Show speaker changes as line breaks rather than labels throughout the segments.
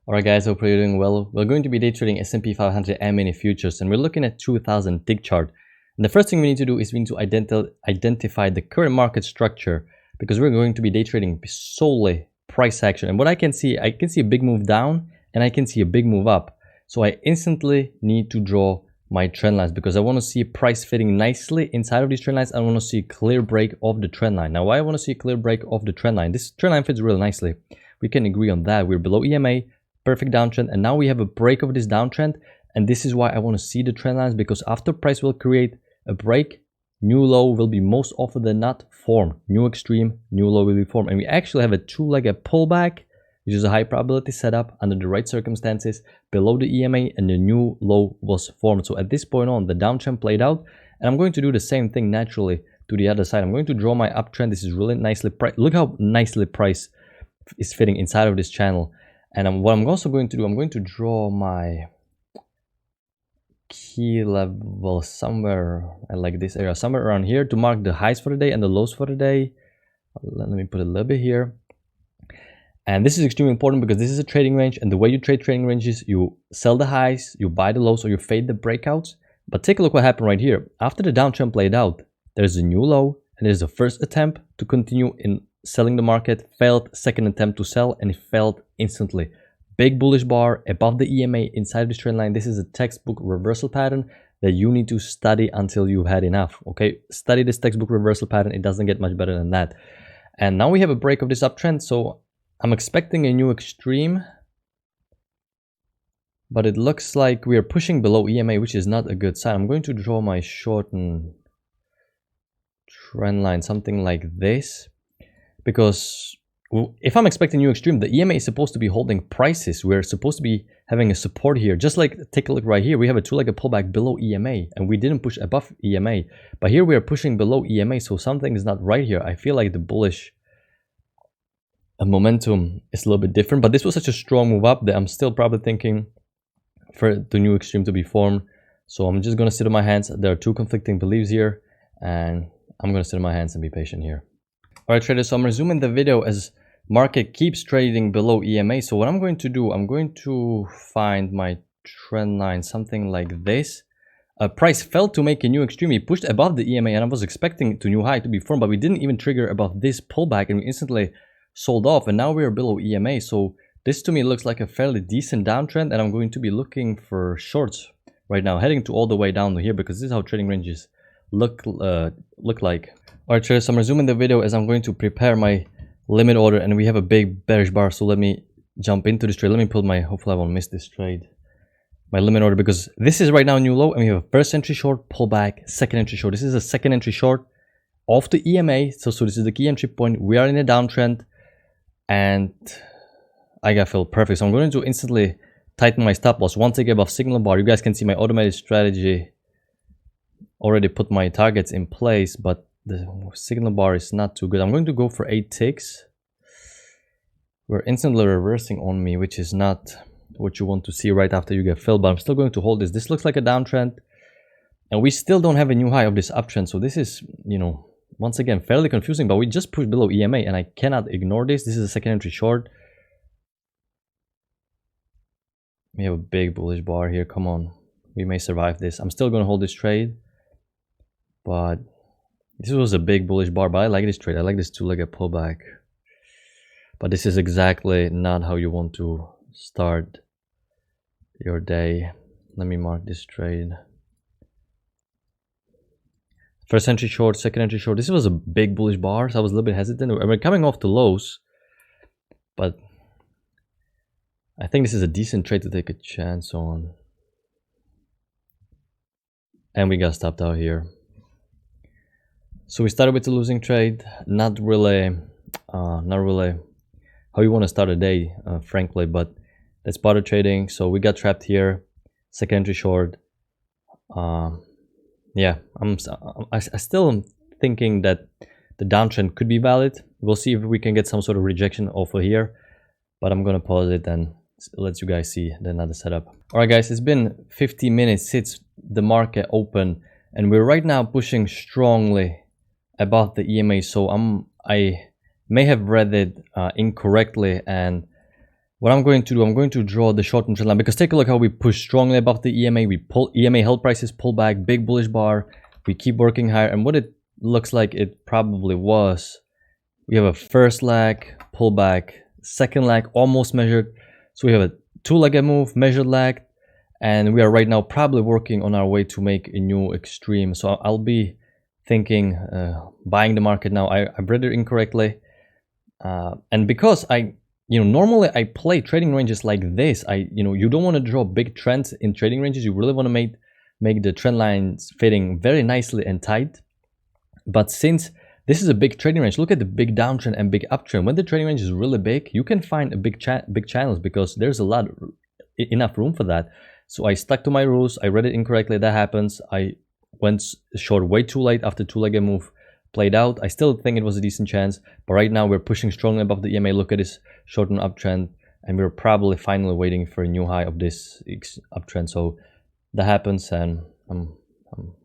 Alright guys, hope you're doing well. We're going to be day trading S&P 500 Eminis futures, and we're looking at 2000 tick chart. And the first thing we need to do is we need to identify the current market structure, because we're going to be day trading solely price action. And what I can see a big move down and I can see a big move up. So I instantly need to draw my trend lines because I want to see price fitting nicely inside of these trend lines. I want to see a clear break of the trend line. Now, why I want to see a clear break of the trend line? This trend line fits really nicely. We can agree on that. We're below EMA. Perfect downtrend, and now we have a break of this downtrend, and this is why I want to see the trend lines, because after price will create a break, new low will be most often than not formed. New extreme, new low will be formed, and we actually have a two-legged pullback, which is a high probability setup under the right circumstances below the EMA, and the new low was formed. So at this point on, the downtrend played out, and I'm going to do the same thing naturally to the other side. I'm going to draw my uptrend. This is really nicely priced. Look how nicely price is fitting inside of this channel. And what I'm also going to do, I'm going to draw my key level somewhere like this area, somewhere around here, to mark the highs for the day and the lows for the day. Let me put a little bit here. And this is extremely important because this is a trading range, and the way you trade trading ranges, you sell the highs, you buy the lows, or you fade the breakouts. But take a look what happened right here. After the downtrend played out, there's a new low, and there's a first attempt to continue in selling the market, failed, second attempt to sell, and it failed instantly. Big bullish bar above the EMA inside this trend line. This is a textbook reversal pattern that you need to study until you've had enough. Okay, study this textbook reversal pattern. It doesn't get much better than that. And now we have a break of this uptrend, so I'm expecting a new extreme, but it looks like we are pushing below EMA, which is not a good sign. I'm going to draw my shortened trend line, something like this. Because if I'm expecting new extreme, the EMA is supposed to be holding prices. We're supposed to be having a support here. Just like, take a look right here. We have a two-legged pullback below EMA, and we didn't push above EMA. But here we are pushing below EMA, so something is not right here. I feel like the bullish momentum is a little bit different. But this was such a strong move up that I'm still probably thinking for the new extreme to be formed. So I'm just going to sit on my hands. There are two conflicting beliefs here, and I'm going to sit on my hands and be patient here. Alright traders, so I'm resuming the video as market keeps trading below EMA. So what I'm going to do, I'm going to find my trend line, something like this. Price failed to make a new extreme. He pushed above the EMA, and I was expecting the new high to be formed, but we didn't even trigger above this pullback, and we instantly sold off, and now we are below EMA. So this to me looks like a fairly decent downtrend, and I'm going to be looking for shorts right now, heading to all the way down to here, because this is how trading ranges look like. Alright traders, so I'm resuming the video as I'm going to prepare my limit order, and we have a big bearish bar, so let me jump into this trade. Let me put my, hopefully I won't miss this trade, my limit order, because this is right now new low, and we have a first entry short, pullback, second entry short. This is a second entry short off the EMA, so this is the key entry point. We are in a downtrend, and I got filled perfect. So I'm going to instantly tighten my stop loss once I get above signal bar. You guys can see my automated strategy already put my targets in place, but the signal bar is not too good. I'm going to go for 8 ticks. We're instantly reversing on me, which is not what you want to see right after you get filled, but I'm still going to hold this. This looks like a downtrend, and we still don't have a new high of this uptrend. So this is, you know, once again, fairly confusing, but we just pushed below EMA, and I cannot ignore this. This is a second entry short. We have a big bullish bar here. Come on, we may survive this. I'm still going to hold this trade, but this was a big bullish bar. But I like this trade. I like this two-legged pullback. But this is exactly not how you want to start your day. Let me mark this trade. First entry short, second entry short. This was a big bullish bar, so I was a little bit hesitant. We're coming off the lows, but I think this is a decent trade to take a chance on. And we got stopped out here. So we started with the losing trade. Not really how you want to start a day, frankly, but that's part of trading. So we got trapped here, second entry short. Yeah, I still am thinking that the downtrend could be valid. We'll see if we can get some sort of rejection over here, but I'm gonna pause it and let you guys see another setup. All right, guys, it's been 50 minutes since the market opened, and we're right now pushing strongly above the EMA. So I may have read it incorrectly, and What I'm going to do, I'm going to draw the short-term trend line, because take a look how we push strongly above the EMA. We pull EMA held prices, pull back, big bullish bar. We keep working higher, and what it looks like it probably was, we have a first lag, pull back, second lag, almost measured. So we have a two-legged move, measured lag, and we are right now probably working on our way to make a new extreme. So I'll be thinking buying the market now. I've read it incorrectly, and because normally I play trading ranges like this. You don't want to draw big trends in trading ranges. You really want to make the trend lines fitting very nicely and tight. But since this is a big trading range, look at the big downtrend and big uptrend. When the trading range is really big, you can find a big channels, because there's enough room for that. So I stuck to my rules. I read it incorrectly. That happens. I went short way too late after two-legged move played out. I still think it was a decent chance, but right now we're pushing strongly above the EMA. Look at this short-term uptrend, and we're probably finally waiting for a new high of this uptrend. So that happens, and I'm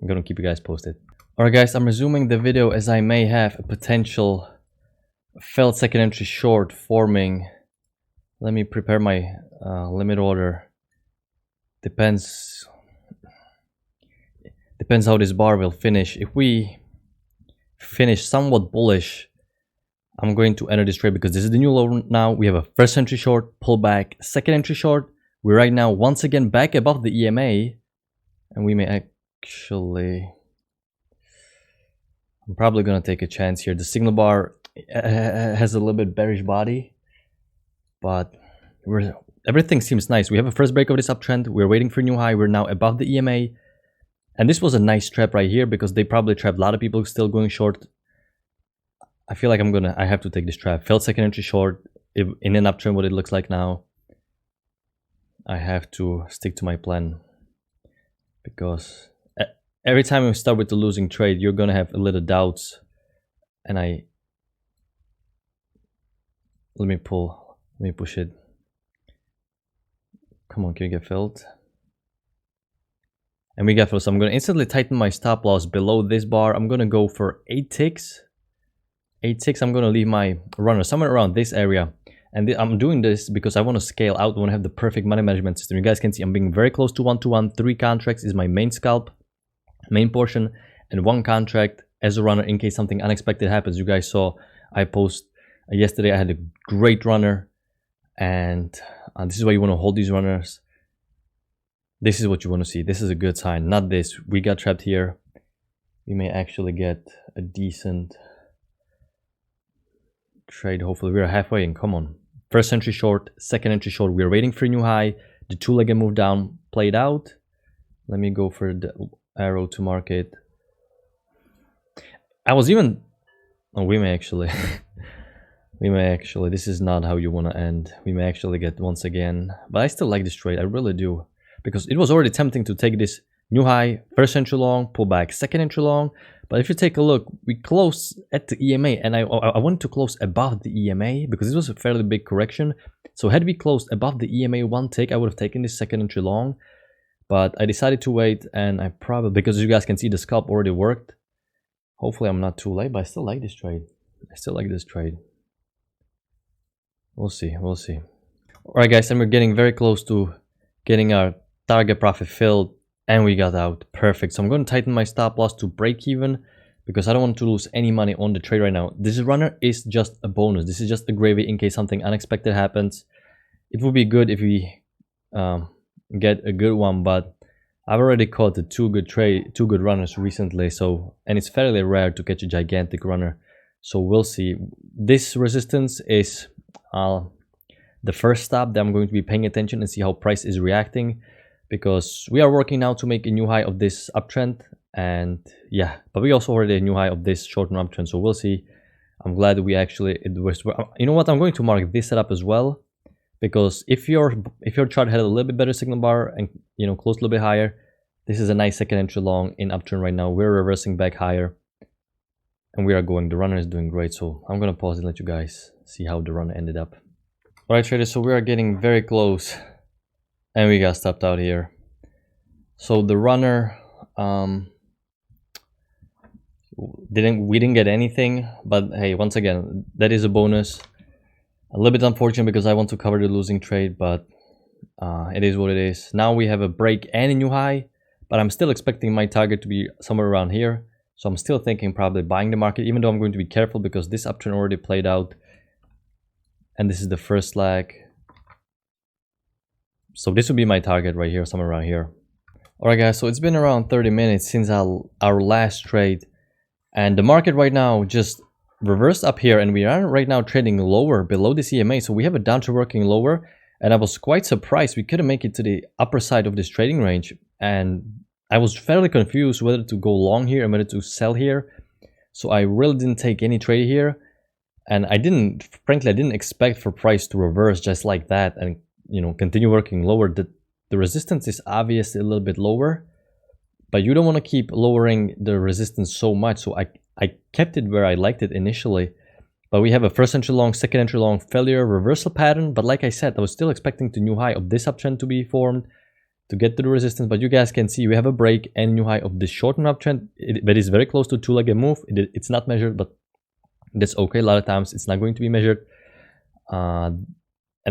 gonna keep you guys posted. Alright guys, I'm resuming the video as I may have a potential failed second entry short forming. Let me prepare my limit order. Depends how this bar will finish. If we finish somewhat bullish, I'm going to enter this trade, because this is the new low now. We have a first entry short, pull back, second entry short. We're right now once again back above the EMA, and we may actually, I'm probably gonna take a chance here. The signal bar has a little bit bearish body, but everything seems nice. We have a first break of this uptrend. We're waiting for a new high. We're now above the EMA. And this was a nice trap right here, because they probably trapped a lot of people still going short. I feel like I have to take this trap. Failed second entry short in an uptrend, what it looks like now. I have to stick to my plan, because every time we start with the losing trade, you're gonna have a little doubts. And let me push it. Come on, can you get filled? And we got filled. So I'm gonna instantly tighten my stop loss below this bar. I'm gonna go for 8 ticks. 8 ticks. I'm gonna leave my runner somewhere around this area. And I'm doing this because I want to scale out. I want to have the perfect money management system. You guys can see I'm being very close to 1-to-1. 3 contracts is my main scalp, main portion, and 1 contract as a runner in case something unexpected happens. You guys saw I post yesterday. I had a great runner, and this is why you want to hold these runners. This is what you want to see. This is a good sign, not this. We got trapped here. We may actually get a decent trade. Hopefully we're halfway in. Come on. First entry short, second entry short. We're waiting for a new high. The two-legged move down played out. Let me go for the arrow to market. I was even... Oh, we may actually... This is not how you want to end. We may actually get once again. But I still like this trade. I really do. Because it was already tempting to take this new high, first entry long, pull back, second entry long. But if you take a look, we closed at the EMA, and I wanted to close above the EMA because this was a fairly big correction. So had we closed above the EMA 1 tick, I would have taken this second entry long. But I decided to wait, and I probably, because you guys can see the scalp already worked. Hopefully I'm not too late, but I still like this trade. I still like this trade. We'll see, we'll see. Alright guys, and we're getting very close to getting our target profit filled, and we got out. Perfect. So I'm going to tighten my stop loss to break even, because I don't want to lose any money on the trade right now. This runner is just a bonus. This is just a gravy in case something unexpected happens. It would be good if we get a good one, but I've already caught the two good runners recently. So, and it's fairly rare to catch a gigantic runner. So we'll see. This resistance is the first stop that I'm going to be paying attention and see how price is reacting, because we are working now to make a new high of this uptrend. And yeah, but we also already a new high of this short-term uptrend, so we'll see. I'm glad that we actually, you know what, I'm going to mark this setup as well, because if your chart had a little bit better signal bar and, you know, closed a little bit higher, this is a nice second entry long in uptrend right now. We're reversing back higher, and we are going, the runner is doing great. So I'm gonna pause and let you guys see how the runner ended up. All right, traders, so we are getting very close, and we got stopped out here. So the runner, we didn't get anything, but hey, once again, that is a bonus. A little bit unfortunate because I want to cover the losing trade, but it is what it is. Now we have a break and a new high, but I'm still expecting my target to be somewhere around here. So I'm still thinking probably buying the market, even though I'm going to be careful because this uptrend already played out. And this is the first leg. So this would be my target right here, somewhere around here. Alright guys, so it's been around 30 minutes since our last trade. And the market right now just reversed up here, and we are right now trading lower below this EMA. So we have a downtrend working lower, and I was quite surprised we couldn't make it to the upper side of this trading range. And I was fairly confused whether to go long here and whether to sell here. So I really didn't take any trade here. And frankly, I didn't expect for price to reverse just like that and, you know, continue working lower. The resistance is obviously a little bit lower, but you don't want to keep lowering the resistance so much. So I kept it where I liked it initially, but we have a first entry long, second entry long failure reversal pattern. But like I said, I was still expecting the new high of this uptrend to be formed to get to the resistance. But you guys can see we have a break and new high of this short-term uptrend that is very close to two-legged move. It's not measured, but that's okay. A lot of times it's not going to be measured. And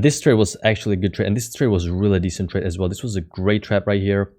this trade was actually a good trade, and this trade was a really decent trade as well. This was a great trap right here.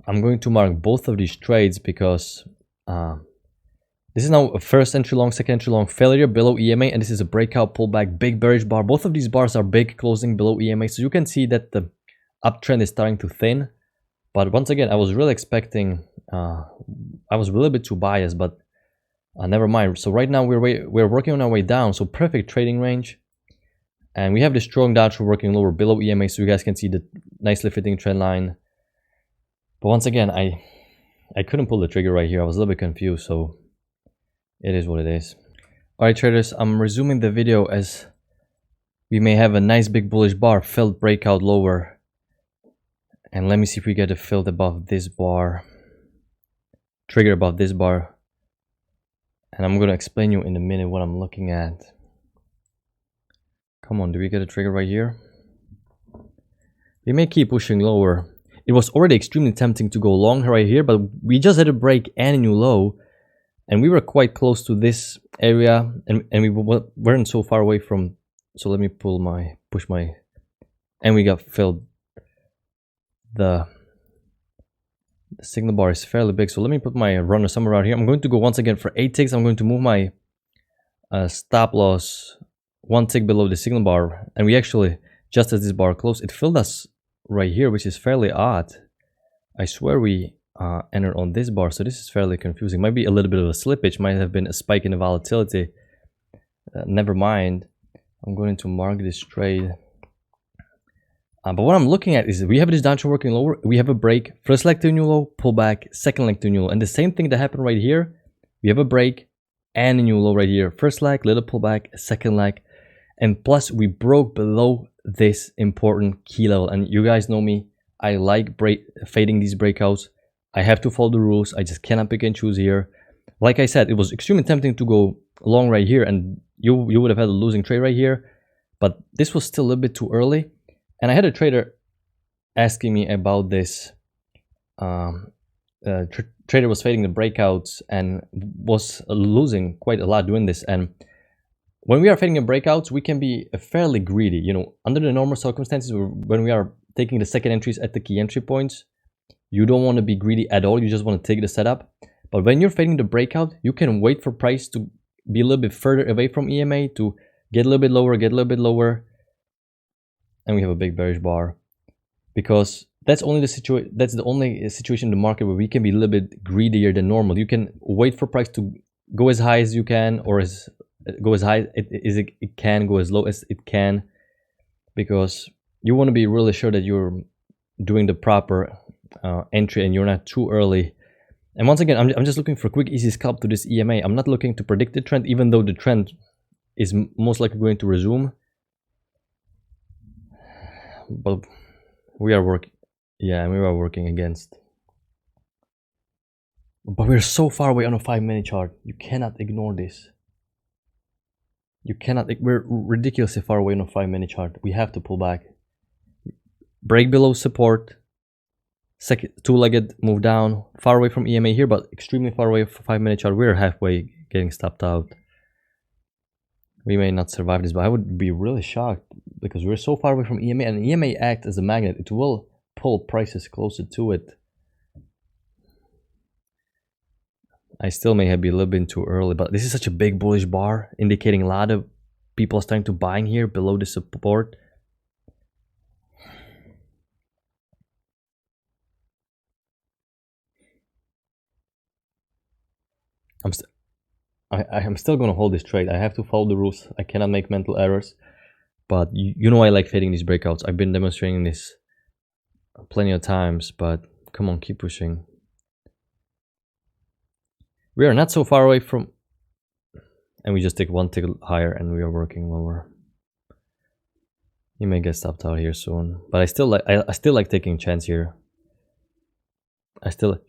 I'm going to mark both of these trades because this is now a first entry long, second entry long failure below EMA, and this is a breakout pullback, big bearish bar. Both of these bars are big, closing below EMA, so you can see that the uptrend is starting to thin. But once again, I was really expecting, I was really a bit too biased, but never mind. So right now we're working on our way down, so perfect trading range. And we have this strong downtrend working lower below EMA, so you guys can see the nicely fitting trend line. But once again, I couldn't pull the trigger right here. I was a little bit confused, so it is what it is. Alright traders, I'm resuming the video as we may have a nice big bullish bar, filled breakout lower. And let me see if we get a filled above this bar, trigger above this bar. And I'm going to explain you in a minute what I'm looking at. Come on, do we get a trigger right here? We may keep pushing lower. It was already extremely tempting to go long right here, but we just had a break and a new low. And we were quite close to this area, and we weren't so far away from. So let me push my, and we got filled. The signal bar is fairly big, so let me put my runner somewhere around here. I'm going to go once again for 8 ticks. I'm going to move my stop loss 1 tick below the signal bar, and we actually, just as this bar closed, it filled us right here, which is fairly odd. I swear we entered on this bar, so this is fairly confusing. Might be a little bit of a slippage, might have been a spike in the volatility. Never mind. I'm going to mark this trade. But what I'm looking at is we have this downtrend working lower. We have a break, first leg to a new low, pullback, second leg to a new low, and the same thing that happened right here. We have a break and a new low right here. First leg, little pullback, second leg, and plus we broke below this important key level. And you guys know me, I like fading these breakouts. I have to follow the rules. I just cannot pick and choose here. Like I said, it was extremely tempting to go long right here, and you would have had a losing trade right here, but this was still a little bit too early. And I had a trader asking me about this. Trader was fading the breakouts and was losing quite a lot doing this. And when we are fading the breakouts, we can be fairly greedy. You know, under the normal circumstances, when we are taking the second entries at the key entry points, you don't want to be greedy at all. You just want to take the setup. But when you're fading the breakout, you can wait for price to be a little bit further away from EMA, to get a little bit lower, get a little bit lower. And we have a big bearish bar, because that's the only situation in the market where we can be a little bit greedier than normal. You can wait for price to go as high as you can, or go as high as it can, go as low as it can, because you want to be really sure that you're doing the proper entry and you're not too early. And once again, I'm just looking for a quick easy scalp to this EMA. I'm not looking to predict the trend, even though the trend is most likely going to resume. But we are working against. But we're so far away on a 5-minute chart. You cannot ignore this. We're ridiculously far away on a 5-minute chart. We have to pull back. Break below support. Second two-legged move down. Far away from EMA here, but extremely far away for 5-minute chart. We're halfway getting stopped out. We may not survive this, but I would be really shocked because we're so far away from EMA, and EMA acts as a magnet. It will pull prices closer to it. I still may have been a little bit too early, but this is such a big bullish bar, indicating a lot of people are starting to buying here below the support. I'm still going to hold this trade. I have to follow the rules. I cannot make mental errors. But you know I like fading these breakouts. I've been demonstrating this plenty of times, but come on, keep pushing. We are not so far away from... And we just take one tick higher and we are working lower. You may get stopped out here soon. But I still like taking a chance here.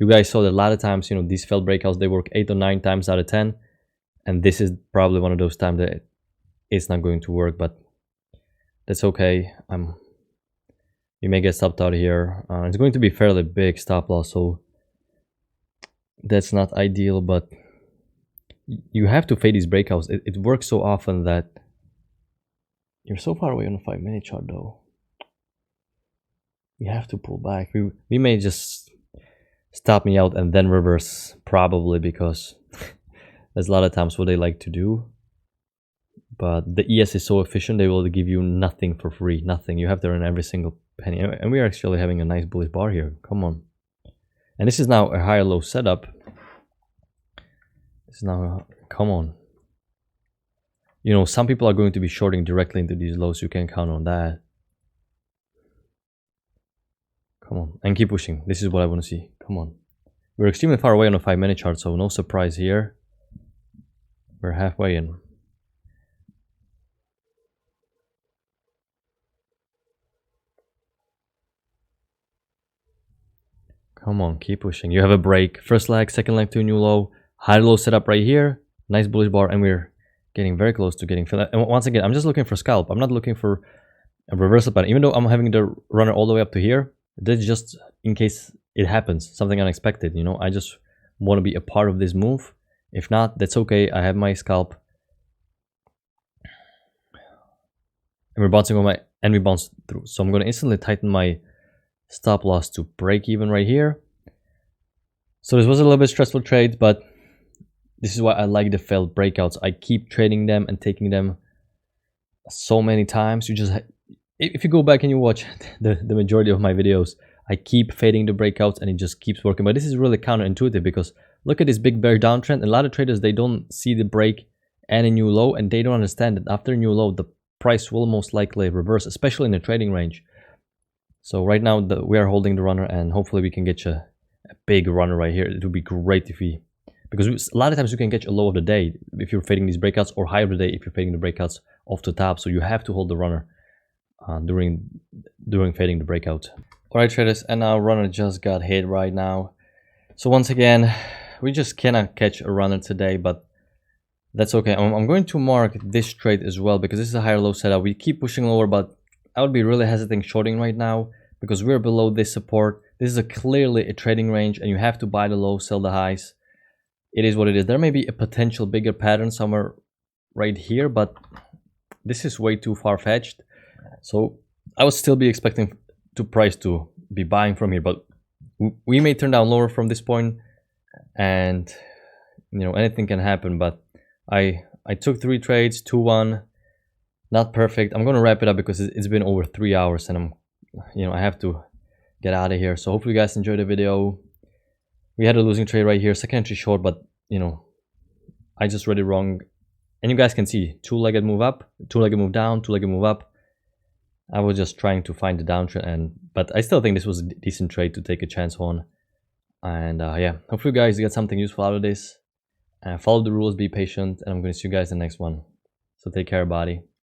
You guys saw that a lot of times, you know, these failed breakouts, they work 8 or 9 times out of 10. And this is probably one of those times that it's not going to work, but that's okay. You may get stopped out here. It's going to be fairly big stop loss, so that's not ideal, but you have to fade these breakouts. It works so often that you're so far away on the 5-minute chart though. We have to pull back. We may just stop me out and then reverse, probably, because that's a lot of times what they like to do. But the ES is so efficient, they will give you nothing for free. Nothing. You have to earn every single penny. And we are actually having a nice bullish bar here. Come on. And this is now a higher low setup. This is now... Come on. You know, some people are going to be shorting directly into these lows. You can count on that. Come on. And keep pushing. This is what I want to see. Come on. We're extremely far away on a 5-minute chart, so no surprise here. We're halfway in. Come on, keep pushing. You have a break. First leg, second leg to a new low. High low setup right here. Nice bullish bar, and we're getting very close to getting filled. And once again, I'm just looking for scalp. I'm not looking for a reversal pattern. Even though I'm having the runner all the way up to here, that's just in case it happens, something unexpected. You know, I just want to be a part of this move. If not, that's okay. I have my scalp. And we're bouncing on and we bounce through. So I'm going to instantly tighten my stop loss to break even right here. So this was a little bit stressful trade, but this is why I like the failed breakouts. I keep trading them and taking them so many times. You just, if you go back and you watch the majority of my videos, I keep fading the breakouts and it just keeps working. But this is really counterintuitive because look at this big bear downtrend. A lot of traders, they don't see the break and a new low, and they don't understand that after a new low, the price will most likely reverse, especially in the trading range. So right now we are holding the runner, and hopefully we can get a big runner right here. It would be great if we, because a lot of times you can get a low of the day if you're fading these breakouts, or high of the day if you're fading the breakouts off the top. So you have to hold the runner during fading the breakout. All right, traders, and our runner just got hit right now. So once again, we just cannot catch a runner today, but that's okay. I'm going to mark this trade as well because this is a higher low setup. We keep pushing lower, but I would be really hesitant shorting right now because we're below this support. This is clearly a trading range, and you have to buy the low, sell the highs. It is what it is. There may be a potential bigger pattern somewhere right here, but this is way too far-fetched. So I would still be expecting to price to be buying from here, but we may turn down lower from this point, and you know, anything can happen. But I took 3 trades, 2-1. Not perfect. I'm going to wrap it up because it's been over 3 hours, and I have to get out of here. So hopefully you guys enjoyed the video. We had a losing trade right here, second entry short, but I just read it wrong. And you guys can see 2-legged move up, 2-legged move down, 2-legged move up. I was just trying to find the downtrend, but I still think this was a decent trade to take a chance on. And yeah, hopefully you guys get something useful out of this. Follow the rules, be patient, and I'm going to see you guys in the next one. So take care, buddy.